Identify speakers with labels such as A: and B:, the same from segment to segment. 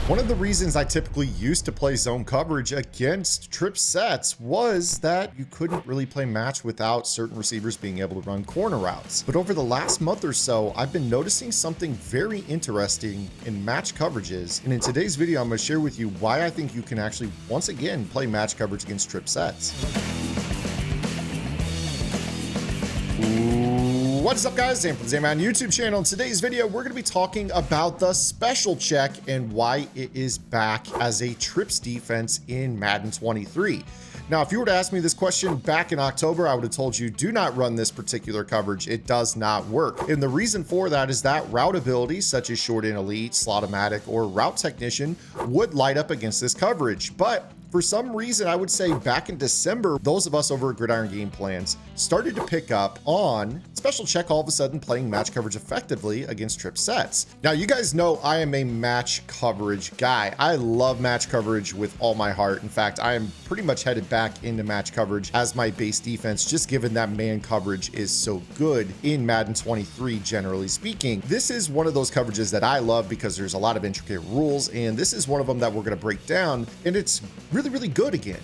A: One of the reasons I typically used to play zone coverage against trip sets was that you couldn't really play match without certain receivers being able to run corner routes. But over the last month or so, I've been noticing something very interesting in match coverages. And in today's video, I'm going to share with you why I think you can actually once again play match coverage against trip sets. What is up, guys? Zam from the Madden YouTube channel. In today's video, we're going to be talking about the special check and why it is back as a trips defense in Madden 23. Now, if you were to ask me this question back in October, I would have told you, do not run this particular coverage. It does not work. And the reason for that is that route abilities such as short in elite, slot-o-matic, or route technician would light up against this coverage. But for some reason, I would say back in December, those of us over at Gridiron Game Plans started to pick up on special check all of a sudden playing match coverage effectively against trip sets. Now, you guys know I am a match coverage guy. I love match coverage with all my heart. In fact, I am pretty much headed back into match coverage as my base defense, just given that man coverage is so good in Madden 23, generally speaking. This is one of those coverages that I love because there's a lot of intricate rules, and this is one of them that we're going to break down, and it's really good again.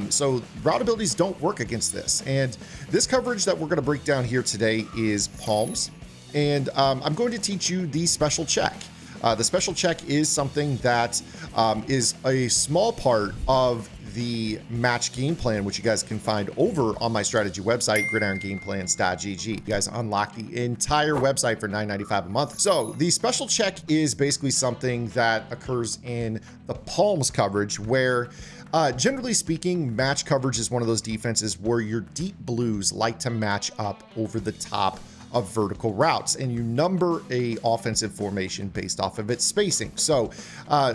A: So route abilities don't work against this. And this coverage that we're going to break down here today is palms. And I'm going to teach you the special check. The special check is something that is a small part of the match game plan, which you guys can find over on my strategy website, gridirongameplans.gg. You guys unlock the entire website for $9.95 a month. So the special check is basically something that occurs in the palms coverage where generally speaking, match coverage is one of those defenses where your deep blues like to match up over the top of vertical routes, and you number a offensive formation based off of its spacing. So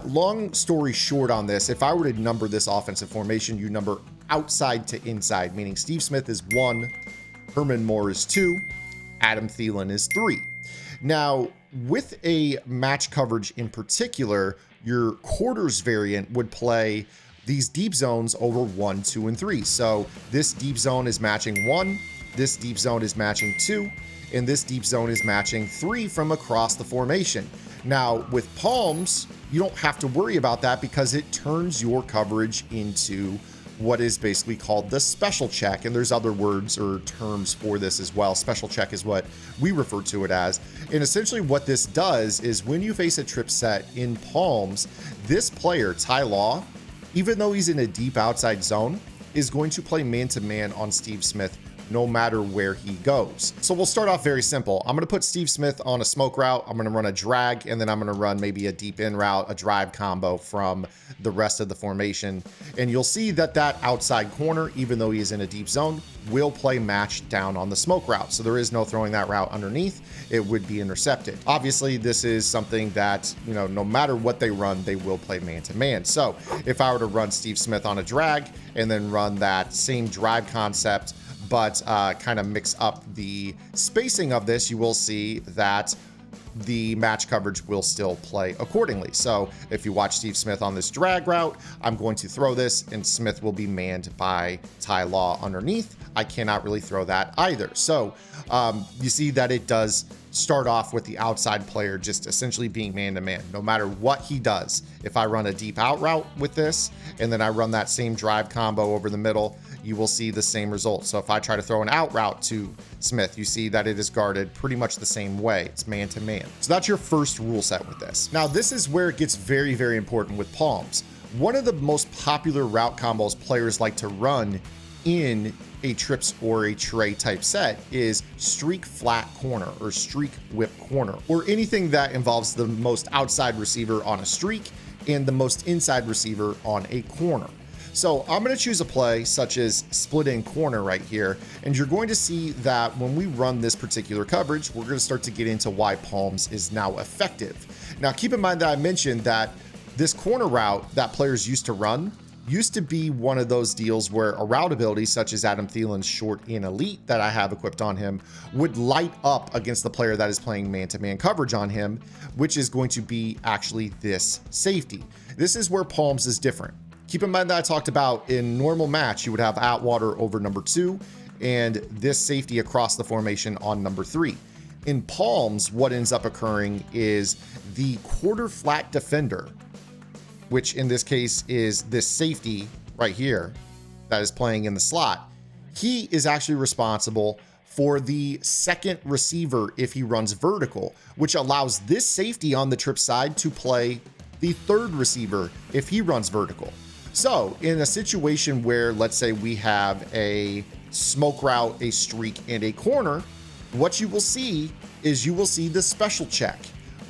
A: long story short on this, if I were to number this offensive formation, you number outside to inside, meaning Steve Smith is 1, Herman Moore is 2, Adam Thielen is 3. Now, with a match coverage in particular, your quarters variant would play these deep zones over 1, 2, and 3. So this deep zone is matching 1, this deep zone is matching 2, and this deep zone is matching 3 from across the formation. Now, with palms, you don't have to worry about that because it turns your coverage into what is basically called the special check. And there's other words or terms for this as well. Special check is what we refer to it as. And essentially what this does is when you face a trip set in palms, this player, Ty Law, even though he's in a deep outside zone, is going to play man-to-man on Steve Smith no matter where he goes. So we'll start off very simple. I'm going to put Steve Smith on a smoke route. I'm going to run a drag, and then I'm going to run maybe a deep in route, a drive combo from the rest of the formation. And you'll see that that outside corner, even though he is in a deep zone, will play match down on the smoke route. So there is no throwing that route underneath. It would be intercepted. Obviously, this is something that, you know, no matter what they run, they will play man-to-man. So if I were to run Steve Smith on a drag and then run that same drive concept, but kind of mix up the spacing of this, you will see that the match coverage will still play accordingly. So if you watch Steve Smith on this drag route, I'm going to throw this and Smith will be manned by Ty Law underneath. I cannot really throw that either. So you see that it does start off with the outside player just essentially being man-to-man, no matter what he does. If I run a deep out route with this, and then I run that same drive combo over the middle, you will see the same result. So if I try to throw an out route to Smith, you see that it is guarded pretty much the same way. It's man-to-man. So that's your first rule set with this. Now, this is where it gets very, very important with palms. One of the most popular route combos players like to run in a trips or a tray type set is streak flat corner or streak whip corner, or anything that involves the most outside receiver on a streak and the most inside receiver on a corner. So I'm going to choose a play such as split in corner right here, and you're going to see that when we run this particular coverage, we're going to start to get into why palms is now effective. Now, keep in mind that I mentioned that this corner route that players used to run used to be one of those deals where a route ability such as Adam Thielen's short in elite that I have equipped on him would light up against the player that is playing man-to-man coverage on him, which is going to be actually this safety. This is where palms is different. Keep in mind that I talked about in normal match, you would have Atwater over number 2 and this safety across the formation on number 3. In palms, what ends up occurring is the quarter flat defender which in this case is this safety right here that is playing in the slot, he is actually responsible for the second receiver if he runs vertical, which allows this safety on the trip side to play the third receiver if he runs vertical. So in a situation where, let's say we have a smoke route, a streak, and a corner, what you will see is you will see the special check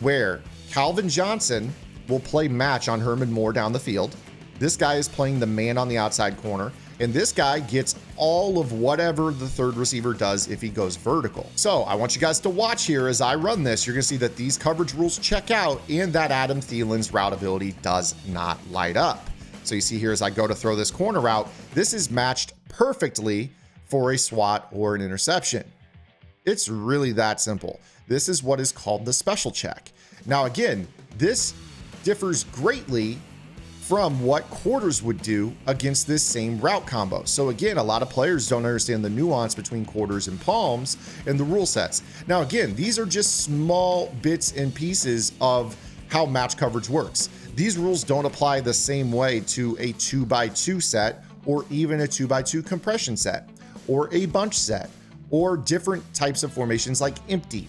A: where Calvin Johnson will play match on Herman Moore down the field. This guy is playing the man on the outside corner, and this guy gets all of whatever the third receiver does if he goes vertical. So I want you guys to watch here as I run this. You're gonna see that these coverage rules check out and that Adam Thielen's route ability does not light up. So you see here as I go to throw this corner route, this is matched perfectly for a swat or an interception. It's really that simple. This is what is called the special check. Now again, this differs greatly from what quarters would do against this same route combo. So again, a lot of players don't understand the nuance between quarters and palms and the rule sets. Now again, these are just small bits and pieces of how match coverage works. These rules don't apply the same way to a 2x2 set or even a 2x2 compression set or a bunch set or different types of formations like empty.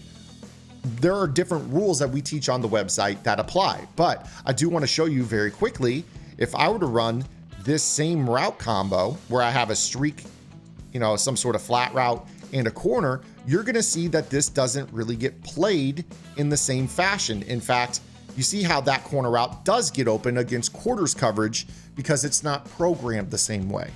A: There are different rules that we teach on the website that apply, but I do want to show you very quickly, if I were to run this same route combo where I have a streak, some sort of flat route and a corner, you're going to see that this doesn't really get played in the same fashion. In fact, you see how that corner route does get open against quarters coverage because it's not programmed the same way.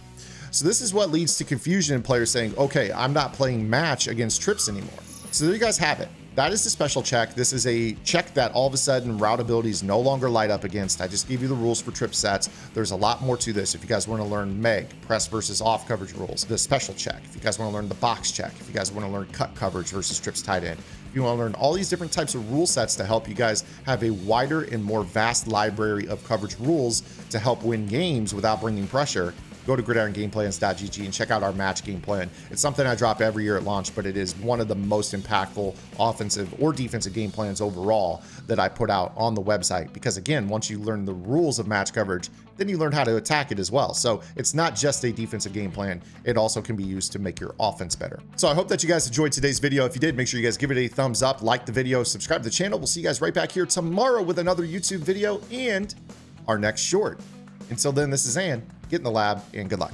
A: So this is what leads to confusion in players saying, okay, I'm not playing match against trips anymore. So there you guys have it. That is the special check. This is a check that all of a sudden route abilities no longer light up against. I just gave you the rules for trip sets. There's a lot more to this. If you guys want to learn MEG, press versus off coverage rules, the special check. If you guys want to learn the box check, if you guys want to learn cut coverage versus trips tight end, if you want to learn all these different types of rule sets to help you guys have a wider and more vast library of coverage rules to help win games without bringing pressure, go to gridirongameplans.gg and check out our match game plan. It's something I drop every year at launch, but it is one of the most impactful offensive or defensive game plans overall that I put out on the website. Because again, once you learn the rules of match coverage, then you learn how to attack it as well. So it's not just a defensive game plan. It also can be used to make your offense better. So I hope that you guys enjoyed today's video. If you did, make sure you guys give it a thumbs up, like the video, subscribe to the channel. We'll see you guys right back here tomorrow with another YouTube video and our next short. Until then, this is Ann. Get in the lab and good luck.